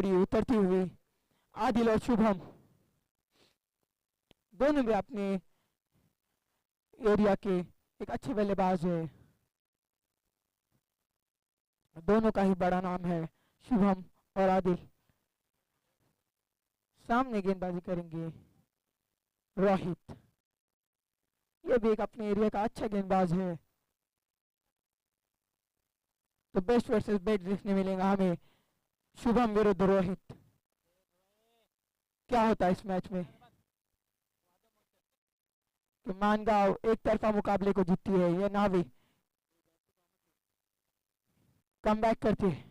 जोड़ी उतरती हुई। आदिल और शुभम दोनों भी अपने एरिया के एक अच्छे बल्लेबाज है। दोनों का ही बड़ा नाम है, शुभम और आदिल। सामने गेंदबाजी करेंगे रोहित। ये भी एक अपने एरिया का अच्छा गेंदबाज है। तो बेस्ट वर्सेस बेस्ट देखने मिलेगा हमें, शुभम विरुद्ध रोहित। क्या होता है इस मैच में कि मानगांव एक तरफा मुकाबले को जीतती है या नावी कम बैक करती है।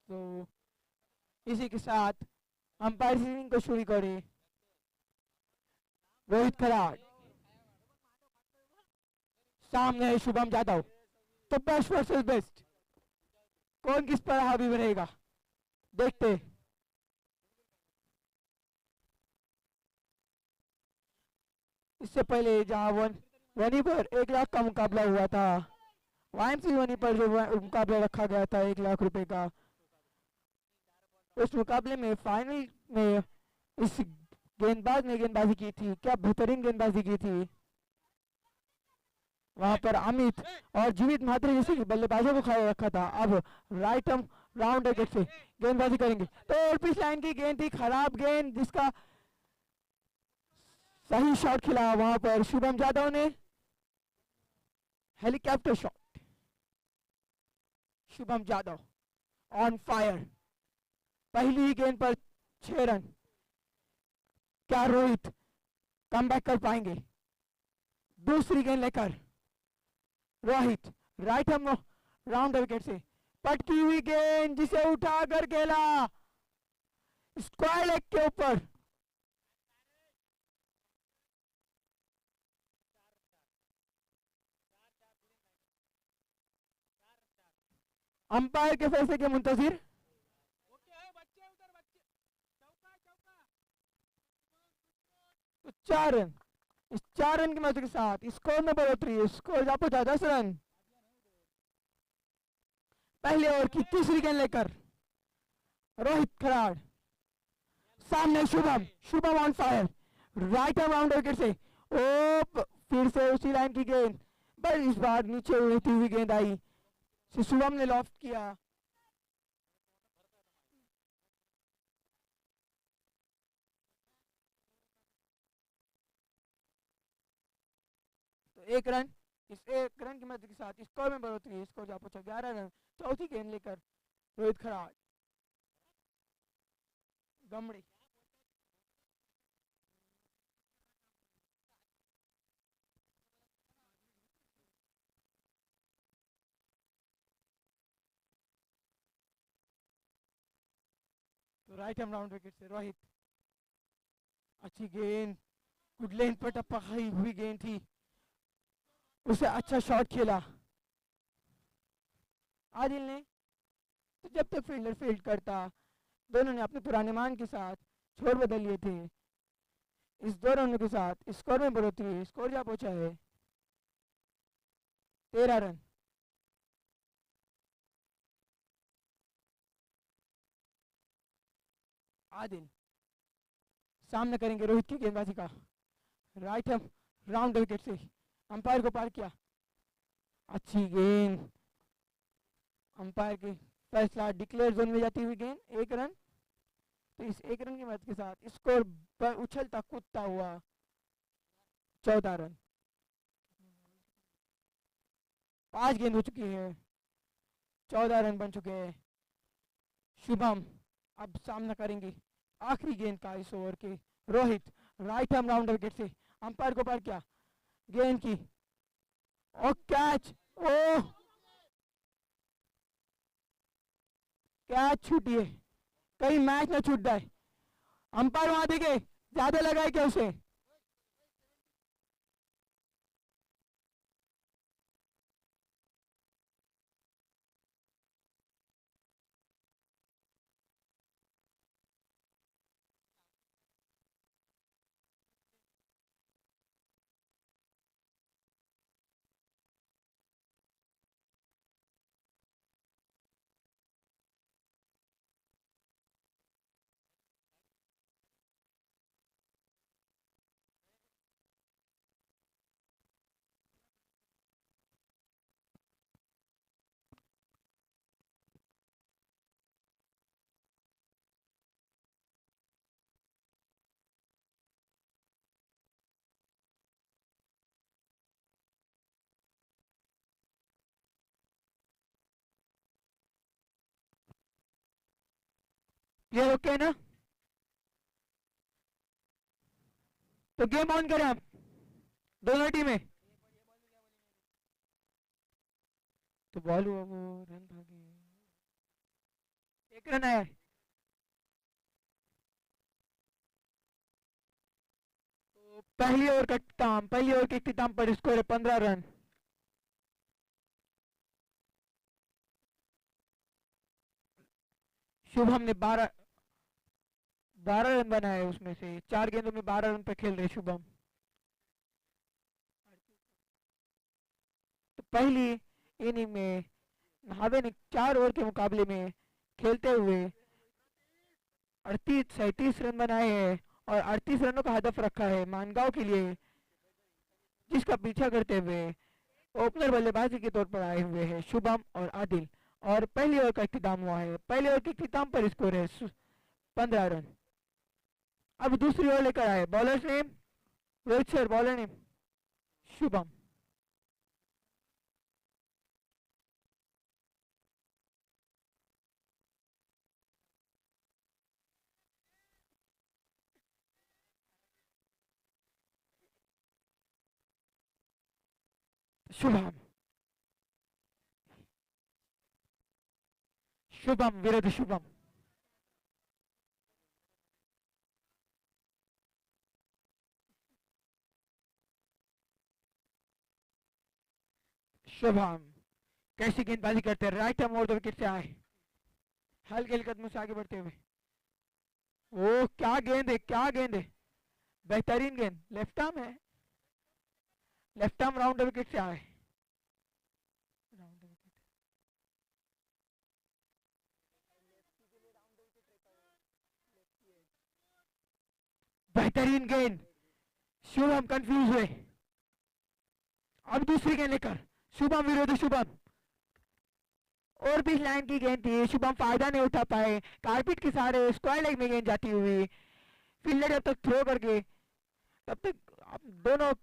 तो इसी के साथ अंपायरिंग को शुरू करें रोहित खराड़। सामने है शुभम यादव। तो बेस्ट वर्सेस बेस्ट, कौन किस पर हावी बनेगा देखते। इससे पहले जहां वनी पर 1 लाख का मुकाबला हुआ था, वाईएमसी वनी पर जो मुकाबला रखा गया था 1 लाख रुपए का, उस मुकाबले में फाइनल में इस गेंदबाज ने गेंदबाजी की थी। क्या बेहतरीन गेंदबाजी की थी। वहां पर अमित और जीवित महात्रे जैसे बल्लेबाजों को खड़ा रखा था। अब राइट आर्म राउंड विकेट से गेंदबाजी करेंगे। तो पिच लाइन की गेंद थी, खराब गेंद जिसका सही शॉट खिला वहां पर शुभम यादव ने। Helicopter shot, Shubham Yadav on fire. पहली ही गेंद पर 6 रन। क्या रोहित कम बैक कर पाएंगे। दूसरी गेंद लेकर Rohit right arm round wicket से पटकी हुई गेंद जिसे उठाकर खेला स्क्वायर लेग के ऊपर। अंपायर के फैसले के मुंतजिर। तो 4 रन, इस 4 रन की मदद के साथ स्कोर में बढ़ोतरी। स्कोर जा पहुंचा 10 रन। पहले ओवर की तीसरी गेंद लेकर रोहित खराड़। सामने Shubham, Shubham on fire right arm round wicket से। ओ फिर से उसी लाइन की गेंद, पर इस बार नीचे उड़ती हुई गेंद आई, शुभम ने लॉफ्ट किया। तो 1 रन, इस 1 रन की मदद के साथ स्कोर में बढ़ोतरी। स्कोर जा पहुंचा 11 रन। चौथी गेंद लेकर रोहित खराड़। गमड़ी तो राइट आर्म राउंड विकेट से रोहित। अच्छी गेंद, गुड लेंथ पर टप्पा खाई हुई गेंद थी, उसे अच्छा शॉट खेला आदिल ने। तो जब तक फील्डर फील्ड करता, दोनों ने अपने पुराने मान के साथ छोर बदल लिए थे। इस 2 रनों के साथ स्कोर में बढ़ोतरी। स्कोर जा पहुंचा है 13 रन। आदिल सामना करेंगे रोहित की गेंदबाजी का। राइट हैंड राउंड विकेट से अंपायर को पार किया। अच्छी गेंद, अंपायर की फैसला, डिक्लेयर जोन में जाती हुई गेंद, 1 रन। तो इस 1 रन की मदद के साथ स्कोर पर उछलता कूदता हुआ 14 रन। 5 गेंद हो चुकी है, 14 रन बन चुके हैं। शुभम अब सामना करेंगे आखिरी गेंद का इस ओवर के। Rohit right hand round wicket से अंपायर को पार किया गेंद की, और कैच, ओह कैच छूटी है, कहीं मैच ना छूट जाए। अंपायर वहां देखे, ज्यादा लगा है क्या उसे? ये ओके ना? तो गेम ऑन करें आप दोनों टीमें। तो बॉल हुआ वो, रन भागे, 1 रन आया है। तो पहली ओवर का इख्तिताम, पहली ओवर के इख्तिताम पर स्कोर है 15 रन। शुभम ने 12 रन बनाए, उसमें से 4 गेंदों में 12 रन पे खेल रहे शुभम। तो पहली इनिंग में नहावे ने 4 ओवर के मुकाबले में खेलते हुए 38-37 रन बनाए हैं और 38 रनों का हदफ रखा है मानगांव के लिए, जिसका पीछा करते हुए ओपनर बल्लेबाजी के तौर पर आए हुए हैं शुभम और आदिल। और पहली ओवर का इख्तिताम हुआ है, पहले ओवर के इख्तिताम पर स्कोर है 15 रन। अब दूसरी ओवर लेकर आए bowlers name Rohit sir, bowler name Shubham. Shubham, Shubham विरुद्ध शुभम। शुभम कैसी गेंदबाजी करते हैं, right arm over the wicket से आए, हल्के हल्के कदमों से आगे बढ़ते हुए। ओ क्या गेंद है, क्या गेंद है, बेहतरीन गेंद, लेफ्ट आर्म है, left arm round the wicket से आए। बेहतरीन गेंद, शुभम कंफ्यूज हुए। अब दूसरी गेंद लेकर शुभम विरोधी शुभम, और भी लाइन की गेंद थी, शुभम फायदा नहीं उठा पाए, कारपीट के सहारे स्क्वायर लेग में गेंद जाती हुई। फील्डर जब तक थ्रो करके, तब तक दोनों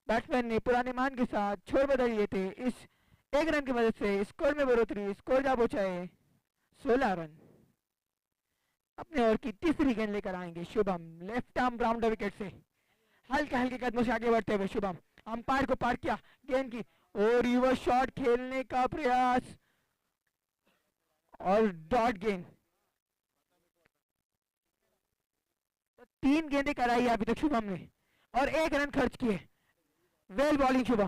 बैट्समैन ने पुराने मान के साथ छोर बदल लिए थे। इस 1 रन की मदद से स्कोर में बढ़ोतरी, स्कोर जा पहुंचाए 16 रन। अपने ओवर की तीसरी गेंद लेकर आएंगे Shubham, left arm round wicket से हल्के हल्के कदमों से आगे बढ़ते हुए शुभम, अंपायर को पार किया गेंद की, और रिवर्स शॉट खेलने का प्रयास और डॉट गेंद। तो 3 गेंदें कराई अभी तक शुभम ने और 1 रन खर्च किए। वेल बॉलिंग शुभम,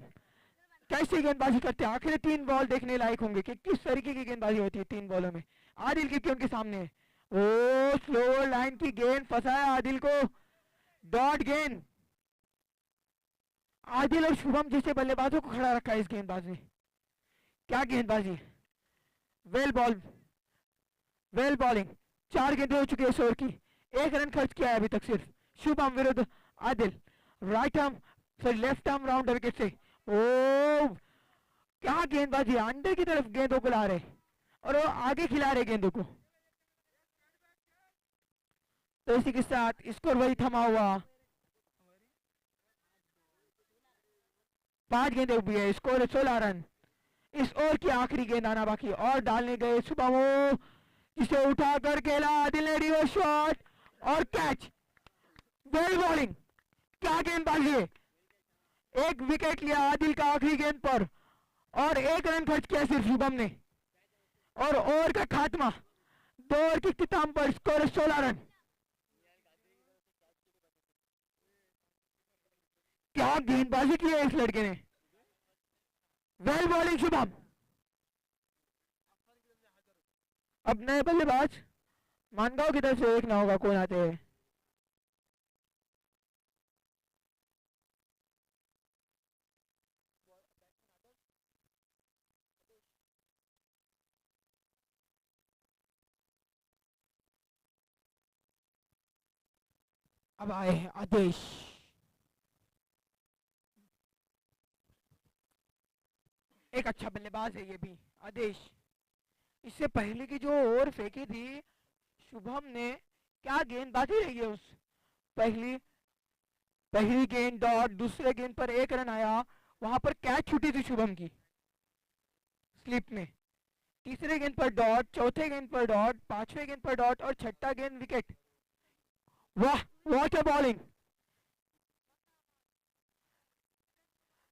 कैसी गेंदबाजी करते हैं, आखिर 3 बॉल देखने लायक होंगे कि किस तरीके की गेंदबाजी होती है 3 बॉलों में। आदिल की उनके सामने, ओ स्लो लाइन की गेंद, फंसाया आदिल को, डॉट गेंद। आदिल और शुभम जैसे बल्लेबाजों को खड़ा रखा है इस गेंदबाज ने, क्या गेंदबाजी, वेल बॉल, वेल बॉलिंग। 4 गेंदें हो चुकी है इस ओवर की, एक रन खर्च किया है अभी तक सिर्फ शुभम विरुद्ध Adil. Right arm sorry left arm round wicket से। ओ क्या गेंदबाजी, अंदर की तरफ गेंदों को ला रहे और वो आगे खिला रहे गेंदों को। तो इसी के साथ स्कोर वही थमा हुआ, 5 गेंदें हुई है, स्कोर है 16 रन। इस ओवर की आखिरी गेंद आना बाकी और डालने गए शुभम, जिसे उठा कर खेला आदिल ने रिवर्स शॉट और कैच। वेल बॉलिंग, क्या गेंदबाजी है। एक विकेट लिया आदिल का आखिरी गेंद पर और 1 रन खर्च किया सिर्फ शुभम ने और ओवर का खात्मा 2 ओवर की इख्तिताम पर स्कोर है 16 रन। क्या गेंदबाजी की है इस लड़के ने। Well bowling Shubham. अब नए बल्लेबाज मानगांव की तरफ से देखना होगा कौन आते हैं। अब आए हैं आदेश। एक अच्छा बल्लेबाज है ये भी आदेश। इससे पहले की जो ओवर फेंकी थी शुभम ने, क्या गेंदबाजी रही है उस पहली पहली गेंद डॉट, दूसरे गेंद पर 1 रन आया, वहां पर कैच छूटी थी शुभम की स्लिप में। तीसरे गेंद पर डॉट, चौथे गेंद पर डॉट, पांचवें गेंद पर डॉट और छठा गेंद विकेट। वाह what a bowling.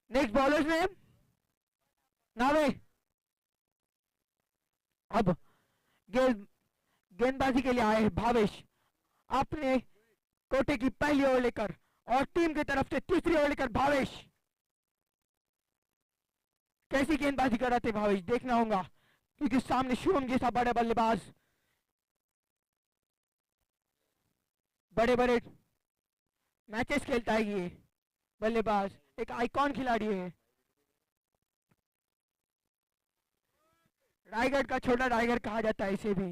Next bowlers name नावे। अब गेंद गेंदबाजी के लिए आए हैं भावेश, अपने कोटे की पहली ओवर लेकर और टीम की तरफ से तीसरी ओवर लेकर भावेश। कैसी गेंदबाजी कर रहे थे भावेश, देखना होगा क्योंकि सामने शुभम जैसा बड़ा बल्लेबाज, बड़े बड़े मैचेस खेलता है ये बल्लेबाज, एक आइकॉन खिलाड़ी है। रायगढ़ का छोटा टाइगर कहा जाता है इसे भी।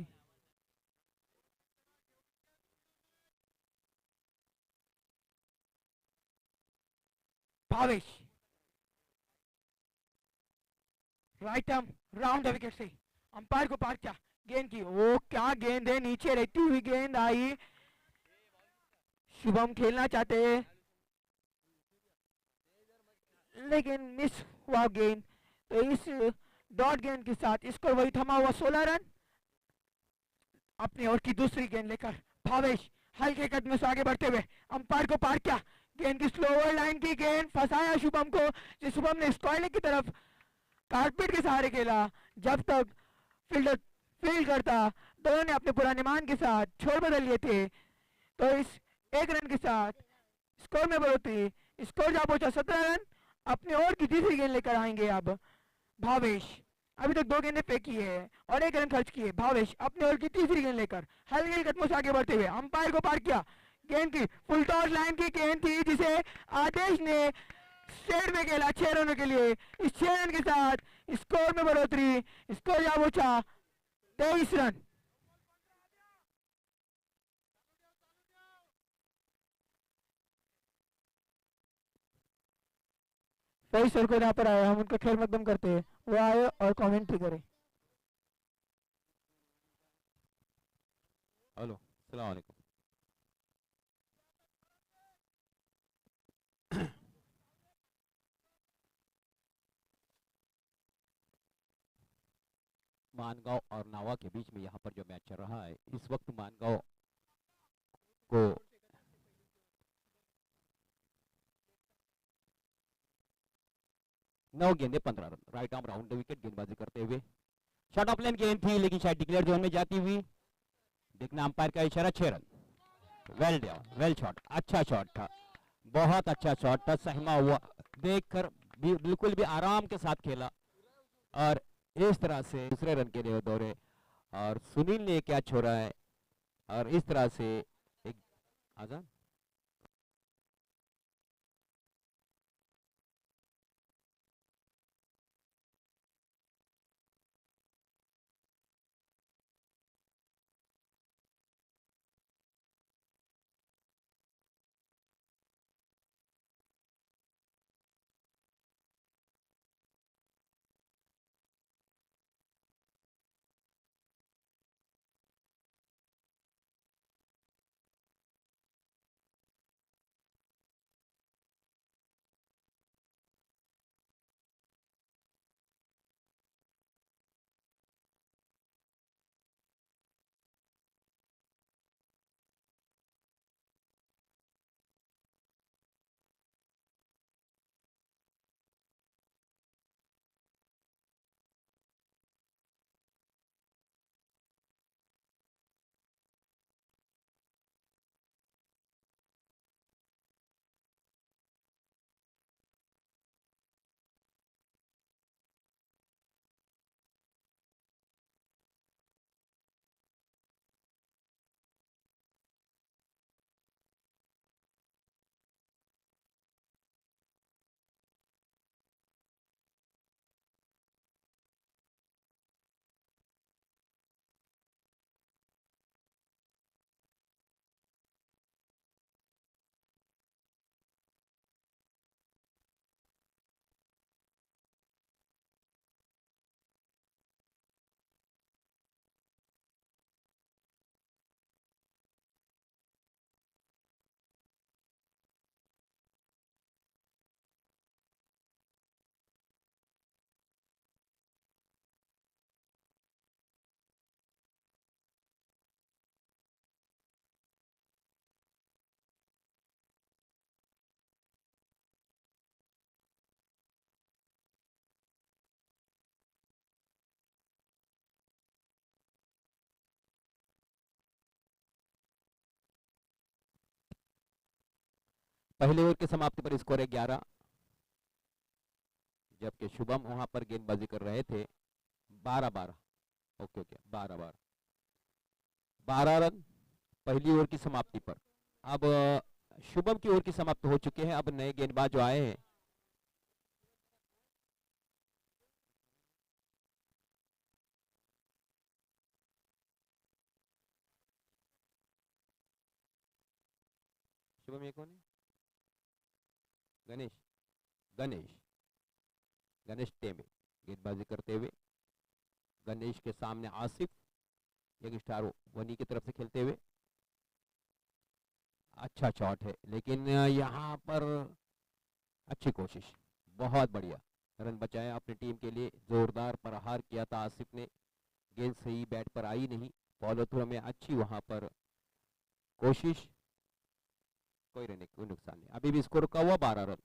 Bhavesh right arm round wicket से अंपायर को पार किया गेंद की। ओ क्या गेंद है, नीचे रहती हुई गेंद आई। शुभम खेलना चाहते हैं लेकिन मिस हुआ गेंद। तो इस डॉट गेंद के साथ स्कोर वही थमा हुआ 16 रन। अपनी ओर की दूसरी गेंद लेकर भावेश हल्के कदम से आगे बढ़ते हुए अंपायर को पार किया। गेंद की स्लोअर लाइन की गेंद, फंसाया शुभम को, जो शुभम ने स्क्वायर की तरफ कारपेट के सहारे खेला। जब तक फील्डर फील्ड करता, दोनों ने अपने पुराने मान के साथ छोर बदल लिए थे। तो इस 1 रन के साथ स्कोर में बढ़ोतरी, स्कोर जा पहुंचा 17 रन। अपने ओवर की तीसरी गेंद लेकर आएंगे अब भावेश। अभी तक 2 गेंदें फेंकी है और 1 रन खर्च किए। भावेश अपने ओवर की तीसरी गेंद लेकर हल्के कदमों से आगे बढ़ते हुए अंपायर को पार किया। गेंद की फुल टॉस लाइन की गेंद थी जिसे आदेश ने स्ट्रेट में खेला 6 रनों के लिए। इस 6 रन के साथ स्कोर में बढ़ोतरी, स्कोर जा पहुंचा 23 रन। सही सर को यहाँ पर आए, हम उनका खैर मकदम करते हैं, वो आए और कमेंट्री करें। हेलो अस्सलाम वालेकुम। मानगांव और नावा के बीच में यहाँ पर जो मैच चल रहा है, इस वक्त मानगांव को 9 गेंदे 15 run, right arm round the wicket गेंदबाजी करते हुए। शॉट ऑफ लेन गेंद थी लेकिन शायद डिक्लेयर जोन में जाती हुई। देखना अंपायर का इशारा, 6 run. Well done, well shot, अच्छा शॉट था, बहुत अच्छा शॉट था, सहमा हुआ देखकर भी बिल्कुल भी आराम के साथ खेला और इस तरह से दूसरे रन के लिए दौड़े और सुनील ने क्या छोड़ा है और इस तरह से एक आजाद पहले ओवर की समाप्ति पर स्कोर है 11, जबकि शुभम वहां पर गेंदबाजी कर रहे थे 12-12। ओके ओके 12-12, 12 रन पहली ओवर की समाप्ति पर। अब शुभम की ओवर की समाप्ति हो चुके हैं। अब नए गेंदबाज जो आए हैं, शुभम ये कौन है? गणेश, गणेश, गणेश टेमे गेंदबाजी करते हुए। गणेश के सामने आसिफ, एक स्टार वनी की तरफ से खेलते हुए। अच्छा शॉट है, लेकिन यहाँ पर अच्छी कोशिश, बहुत बढ़िया रन बचाया अपनी टीम के लिए। जोरदार प्रहार किया था आसिफ ने, गेंद सही बैट पर आई नहीं, फॉलो थ्रू में अच्छी वहां पर कोशिश, कोई रन कोई नुकसान नहीं। अभी भी स्कोर रुका हुआ 12 रन।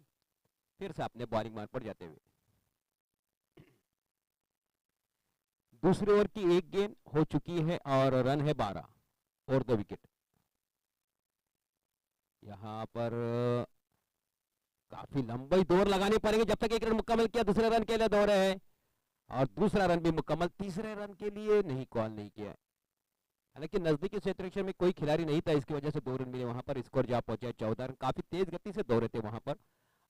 फिर से अपने बॉलिंग मार्ग पर जाते हुए दूसरे ओवर की एक गेंद हो चुकी है और रन है 12 और 2 विकेट। यहाँ पर काफी लंबी दौड़ लगानी पड़ेगी। जब तक एक रन मुकम्मल किया, दूसरे रन के लिए दौड़े हैं और दूसरा रन भी मुकम्मल, तीसरे रन के लिए नहीं कॉल नहीं किया। हालांकि नजदीकी क्षेत्र में कोई खिलाड़ी नहीं था, इसकी वजह से 2 रन मिले। वहां पर स्कोर जा पहुंचा 14 रन। काफी तेज गति से दौड़े थे वहां पर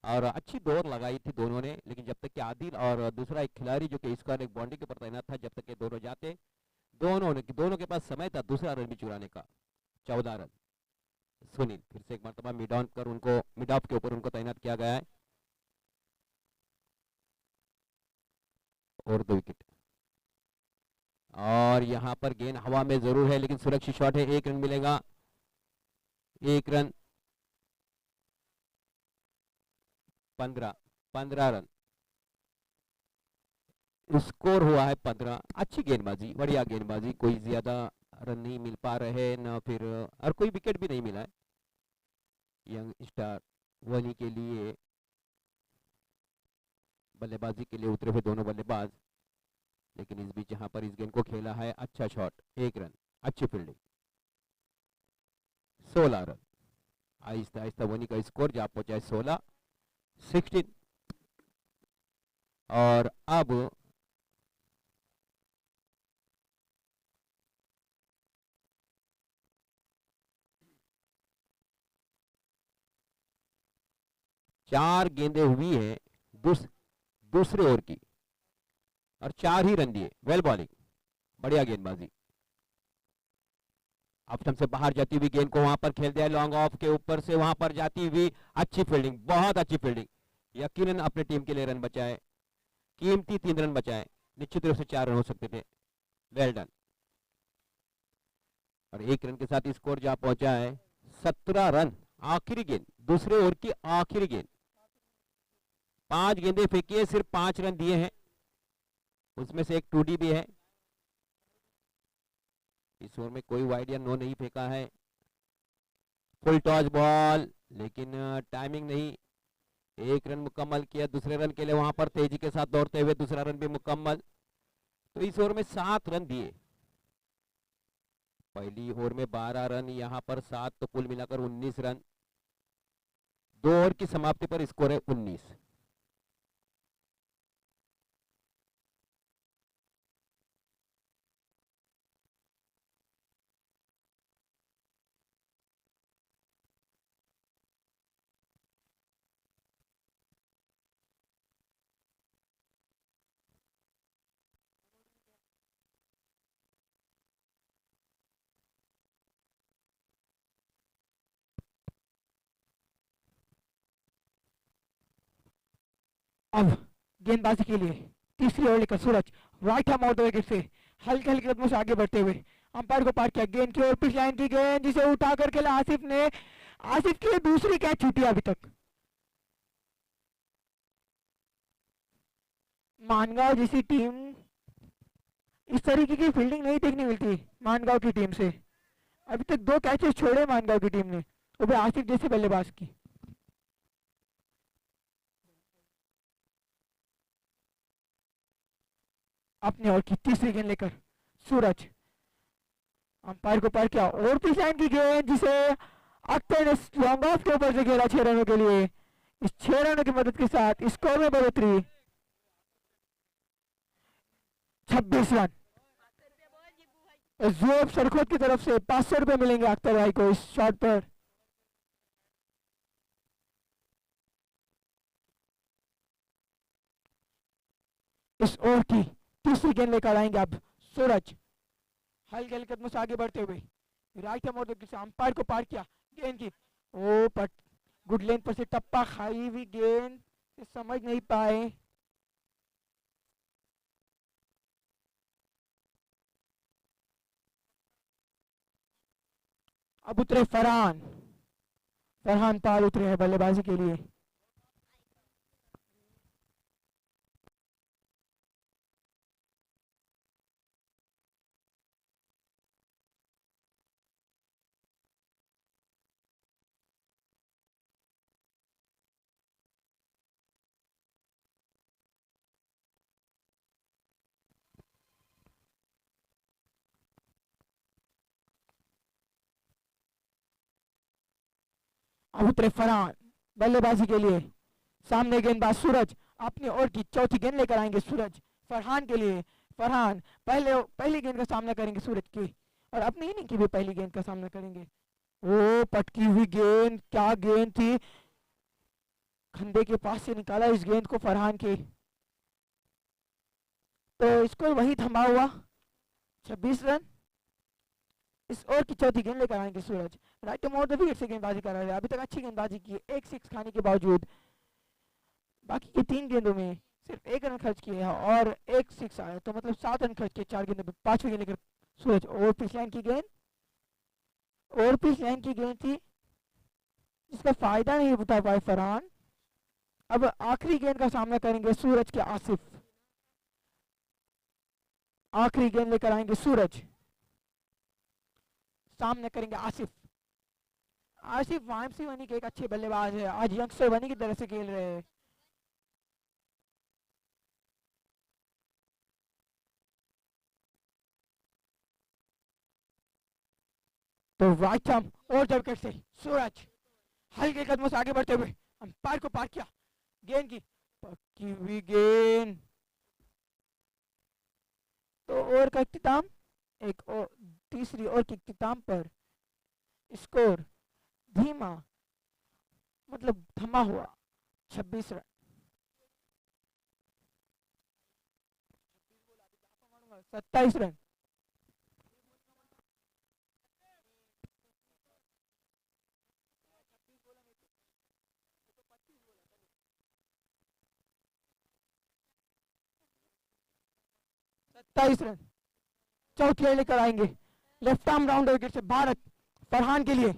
और अच्छी दौड़ लगाई थी दोनों ने, लेकिन जब तक कि आदिल और दूसरा एक खिलाड़ी जो कि इसका एक बाउंड्री के ऊपर तैनात था, जब तक के दोनों जाते, दोनों के पास समय था दूसरा रन भी चुराने का। 14 रन। सुनील फिर से एक मरतबा मिड ऑन कर उनको, मिड ऑफ के ऊपर उनको तैनात किया गया है और 2 विकेट। और यहाँ पर गेंद हवा में जरूर है, लेकिन सुरक्षित शॉट है, 1 रन मिलेगा। 1 रन, 15 रन स्कोर हुआ है 15। अच्छी गेंदबाजी, बढ़िया गेंदबाजी, कोई ज्यादा रन नहीं मिल पा रहे ना, फिर और कोई विकेट भी नहीं मिला है। यंग स्टार वनी के लिए बल्लेबाजी के लिए उतरे हुए दोनों बल्लेबाज, लेकिन इस बीच यहाँ पर इस गेंद को खेला है। अच्छा शॉट, 1 रन, अच्छी फील्डिंग, 16 रन। आहिस्ता आहिस्ता वनी का स्कोर जा पहुंचा है 16। और अब चार गेंदें हुई है दूसरे ओवर की और 4 ही रन दिए। वेल बॉलिंग, बढ़िया गेंदबाजी। अब स्टंप से बाहर जाती हुई गेंद को वहां पर खेल दिया लॉन्ग ऑफ के ऊपर से, वहां पर जाती हुई अच्छी फील्डिंग, बहुत अच्छी फील्डिंग। यकीनन अपने टीम के लिए रन बचाए, कीमती 3 रन बचाए, निश्चित रूप से 4 रन हो सकते थे। Well done. और 1 रन के साथ स्कोर जा पहुंचा है 17 रन। आखिरी गेंद, दूसरे ओवर की आखिरी गेंद, 5 गेंदें फेंकी है, सिर्फ 5 रन दिए हैं, उसमें से एक 2D भी है। इस ओवर में कोई वाइड या नो नहीं फेंका है। फुल टॉस बॉल, लेकिन टाइमिंग नहीं। 1 रन मुकम्मल किया, दूसरे रन के लिए वहां पर तेजी के साथ दौड़ते हुए दूसरा रन भी मुकम्मल। तो इस ओवर में 7 रन दिए। पहली ओवर में 12 रन, यहाँ पर 7, तो कुल मिलाकर 19 रन। 2 ओवर की समाप्ति पर स्कोर है 19। अब गेंदबाजी के लिए तीसरी ओवर लेकर सूरज राइट हैंड आउट विकेट से हल्के हल्के कदमों से आगे बढ़ते हुए अंपायर को पार किया। गेंद की ओर पिच लाइन की गेंद, जिसे उठा कर खेला आसिफ ने। आसिफ की दूसरी कैच छूटी अभी तक। मानगांव जैसी टीम, इस तरीके की फील्डिंग नहीं देखने मिलती मानगांव की टीम से। अभी तक 2 कैचेस छोड़े मानगांव की टीम ने, वो भी आसिफ जैसे बल्लेबाज की। अपने ओर की तीसरी गेंद लेकर सूरज अंपायर को पार किया और पिच लाइन की गेंद, जिसे अख्तर ने लॉन्ग ऑफ के ऊपर से खेला 6 रनों के लिए। इस 6 रनों की मदद के साथ स्कोर में बढ़ोतरी 26 रन। जोब सरखोट की तरफ से 500 रुपए मिलेंगे अख्तर भाई को इस शॉट पर। इस ओवर की तीसरी गेंद लेकर आएंगे अब सूरज। हल्के हल्के कदमों से आगे बढ़ते हुए राइट हैम और से अंपायर को पार किया गेंद की। ओ पट गुड लेंथ पर से टप्पा खाई हुई गेंद से समझ नहीं पाए। अब उतरे फरहान। फरहान पार उतरे हैं बल्लेबाजी के लिए। अब उतरे फरहान बल्लेबाजी के लिए। सामने गेंदबाज सूरज अपनी ओर की चौथी गेंद लेकर आएंगे सूरज फरहान के लिए। फरहान पहली गेंद का सामना करेंगे सूरज की और अपनी इनिंग की भी पहली गेंद का सामना करेंगे। ओ पटकी हुई गेंद, क्या गेंद थी, खंडे के पास से निकाला इस गेंद को फरहान के। तो इसको वही थमा हुआ 26 रन। इस ओवर की चौथी गेंद लेकर आएंगे Suraj. Right to more the wicket से गेंदबाजी कर रहे हैं। अभी तक अच्छी गेंदबाजी की है, एक 6 खाने के बावजूद बाकी की 3 गेंदों में सिर्फ 1 रन खर्च किए हैं और 1 6 आया, तो मतलब 7 रन खर्च किए 4 गेंदों में। 5वीं गेंद लेकर सूरज। ओवर पिच लाइन की गेंद, ओवर पिच लाइन की गेंद थी जिसका फायदा नहीं उठा पाए फरहान। अब आखिरी गेंद का सामना करेंगे सूरज के आसिफ। आखिरी गेंद लेकर आएंगे सूरज, सामने करेंगे आसिफ। आसिफ वाइमसी बनी के एक अच्छे बल्लेबाज है, आज यंगस्टर बनी की तरह से खेल रहे हैं। तो राइट आर्म और जब विकेट से सूरज हल्के कदमों से आगे बढ़ते हुए अंपायर को पार किया गेंद की पक्की हुई गेंद। तो ओवर का इख्तिताम, एक और तीसरी ओवर के इख्तिताम पर स्कोर धीमा मतलब थमा हुआ 26 रन। 27 रन। रन चौथी ओवर लेकर आएंगे लेफ्ट आर्म राउंड विकेट से भारत फरहान के लिए।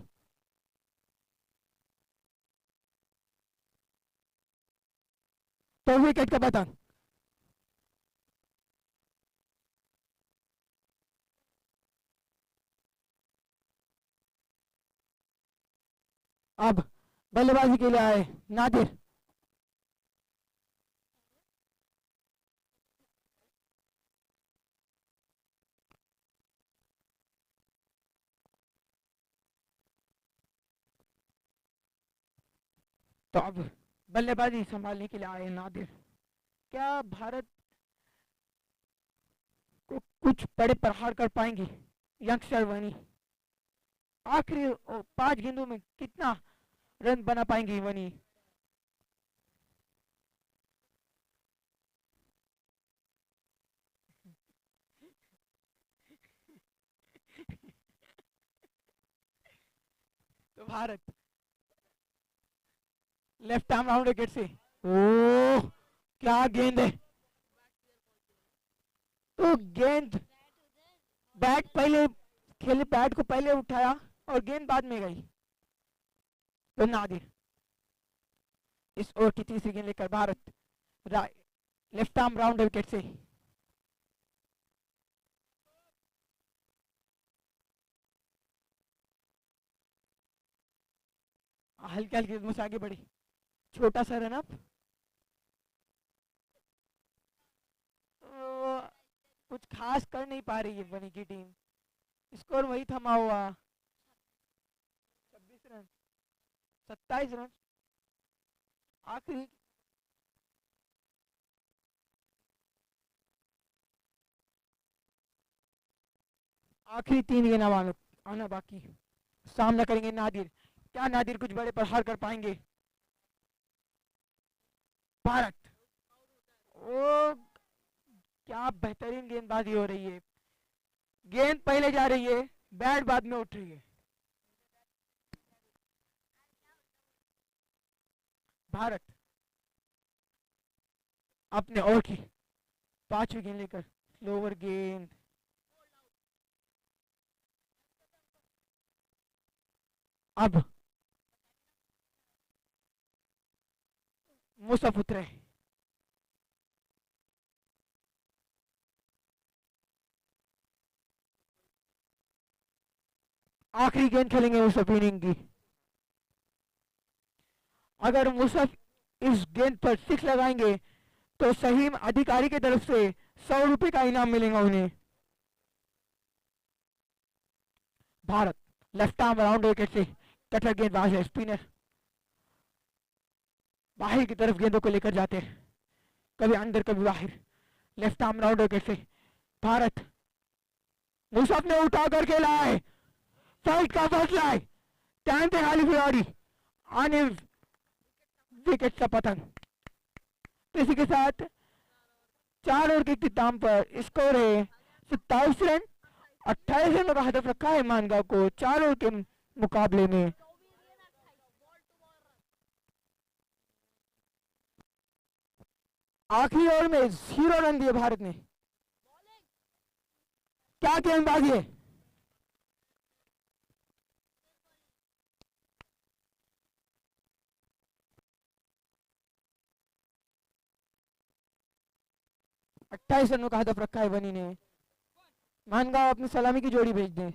तो विकेट का पतन। अब बल्लेबाजी के लिए आए नादिर। तो अब बल्लेबाजी संभालने के लिए आए नादिर। क्या भारत को कुछ बड़े प्रहार कर पाएंगे यंगस्टर वनी? आखिरी 5 गेंदों में कितना रन बना पाएंगे वनी? तो Bharat left arm round wicket से। ओ क्या गेंद है। तो गेंद बैट पहले खेले, बैट को पहले उठाया और गेंद बाद में गई। तो नादिर इस ओवर की तीसरी गेंद लेकर Bharat left arm round wicket से। हल्के हल्के कदमों से आगे बढ़ी, छोटा सा रन अप। कुछ खास कर नहीं पा रही है बनी की टीम। स्कोर वही थमा हुआ 26 रन। 27 रन। आखिरी आखिरी 3 गेंद आना बाकी। सामना करेंगे नादिर। क्या नादिर कुछ बड़े प्रहार कर पाएंगे? भारत। ओ, क्या बेहतरीन गेंदबाजी हो रही है। गेंद पहले जा रही है, बैट बाद में उठ रही है। भारत अपने ओवर की 5वीं गेंद लेकर स्लोवर गेंद। अब मुसफ उतरे। आखिरी गेंद खेलेंगे मुसफ इनिंग की। अगर मुसफ इस गेंद पर 6 लगाएंगे तो सहीम अधिकारी की तरफ से 100 रुपए का इनाम मिलेगा उन्हें। Bharat left arm round wicket से कटर गेंदबाज है, स्पिनर बाहर की तरफ गेंदों को लेकर जाते हैं, कभी अंदर कभी बाहर। लेफ्ट आर्म राउंड विकेट से भारत। मुसफ ने उठा कर खेला है, फाइट का फैसला है। टाइम पे खाली खिलाड़ी आने विकेट का पतन। तो इसी के साथ 4 ओवर के इख्तिताम पर स्कोर है 27 रन। 28 रनों का हदफ रखा है मानगांव को 4 ओवर के मुकाबले में। आखिरी ओवर में 0 रन दिए भारत ने। क्या गेंदबाजी है। अट्ठाईस रनों का हदफ रखा है बनी ने। मानगांव अपनी सलामी की जोड़ी भेज दें।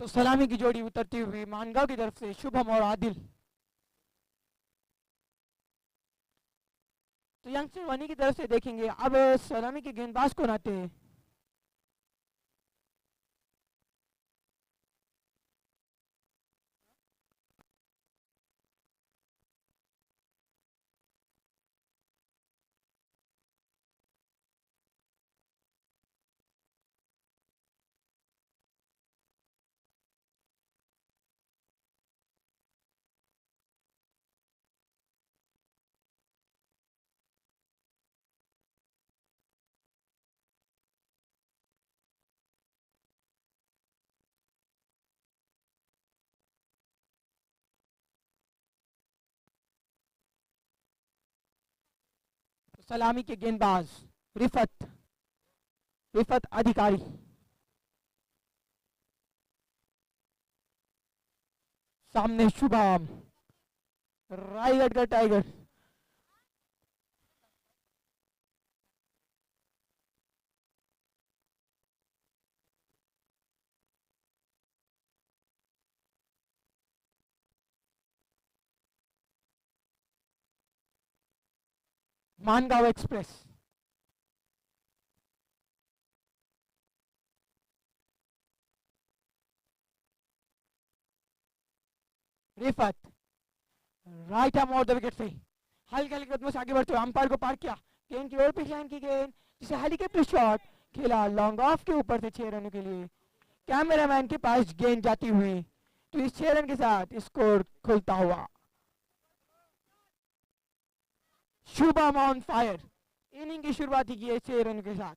तो सलामी की जोड़ी उतरती हुई मानगांव की तरफ से शुभम और आदिल। तो यंगस्टर वनी की तरफ से देखेंगे अब सलामी के गेंदबाज कौन आते हैं। तो सलामी के गेंदबाज रिफत रिफत अधिकारी। सामने शुभम रायगढ़ का tiger. Mangaon express. Rifat right arm और द विकेट से हल्के हल्के कदमों से आगे बढ़ते हुए अंपायर को पार किया। गेंद की ओर पिच लाइन की गेंद जिसे हेलीकॉप्टर शॉट खेला लॉन्ग ऑफ के ऊपर से 6 रनों के लिए। कैमरामैन के पास गेंद जाती हुई, तो इस 6 रन के साथ स्कोर खुलता हुआ। शुभम ऑन फायर, इनिंग की शुरुआत की है 6 रन के साथ।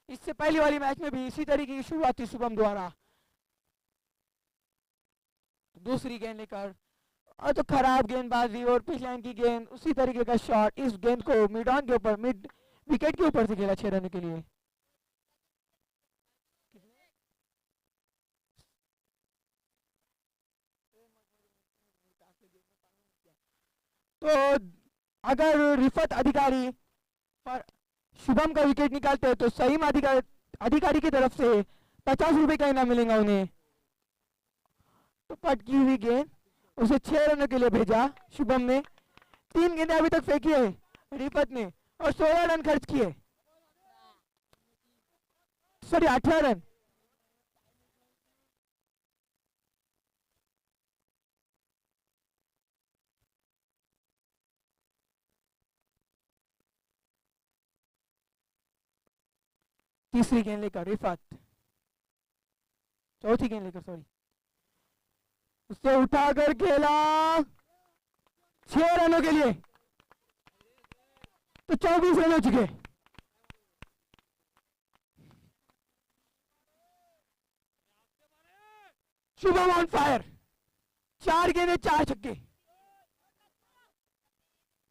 इससे पहली वाली मैच में भी इसी तरीके की शुरुआत थी शुभम द्वारा। दूसरी गेंद लेकर, और तो खराब गेंदबाजी और पिच लाइन की गेंद, उसी तरीके का शॉट, इस गेंद को मिड ऑन के ऊपर, मिड विकेट के ऊपर से खेला 6 रन के लिए। तो अगर रिफत अधिकारी पर शुभम का विकेट निकालते हैं तो सईम अधिकारी की तरफ से 50 रुपए का इनाम मिलेगा उन्हें। तो पटकी हुई गेंद, उसे 6 रनों के लिए भेजा शुभम ने। 3 गेंदें अभी तक फेंकी है रिफत ने और 16 रन खर्च किए, सॉरी 18 रन। तीसरी गेंद लेकर रिफत, चौथी गेंद लेकर सॉरी, उसे उठाकर खेला 6 रनों के लिए, तो 24 रन हो चुके। शुभम ऑन फायर, 4 गेंदें 4 छक्के।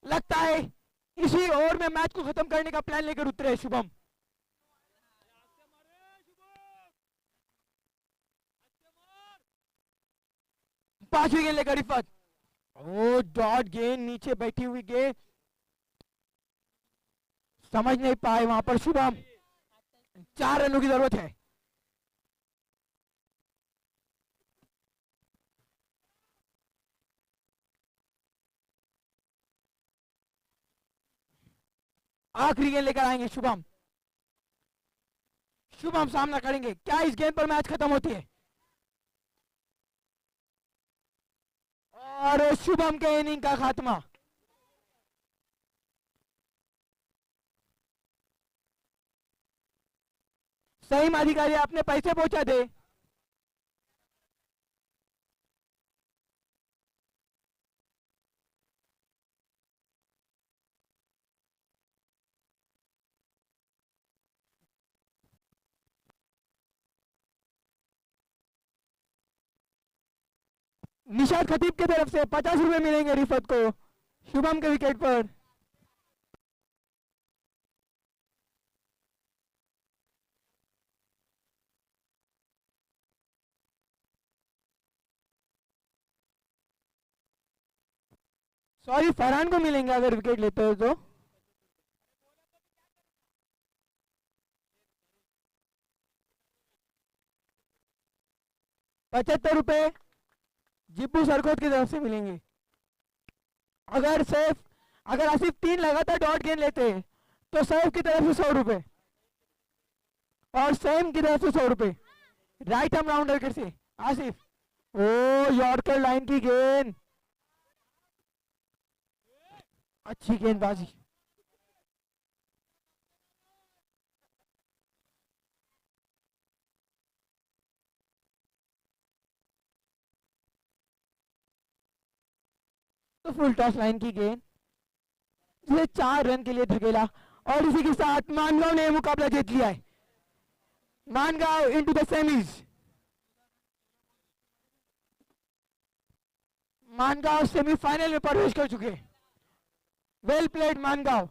लगता है इसी ओवर में मैच को खत्म करने का प्लान लेकर उतरे शुभम। पांचवी गेंद लेकर रिफत, ओ डॉट गेंद, नीचे बैठी हुई गेंद, समझ नहीं पाए वहां पर शुभम। 4 रनों की जरूरत है। आखिरी गेंद लेकर आएंगे शुभम। शुभम सामना करेंगे, क्या इस गेंद पर मैच खत्म होती है? और शुभम के इनिंग का खात्मा। सही अधिकारी अपने पैसे पहुंचा दे। निशाद खतीब की तरफ से 50 रुपए मिलेंगे रिफत को शुभम के विकेट पर। सॉरी, फरहान को मिलेंगे अगर विकेट लेते हो तो। ₹75 जिब्बू सरकोत की तरफ से मिलेंगे। अगर आसिफ 3 लगातार डॉट गेंद लेते हैं तो सैफ की तरफ से 100 रुपए और सैम की तरफ से 100 रुपए। राइट आर्म राउंडर से आसिफ, ओ यॉर्कर लाइन की गेंद, अच्छी गेंदबाजी। तो फुल टॉस लाइन की गेंद, जिसे 4 रन के लिए धकेला और इसी के साथ मानगांव ने मुकाबला जीत लिया है। Mangaon into the semis. Mangaon semifinal में प्रवेश कर चुके। Well played Mangaon.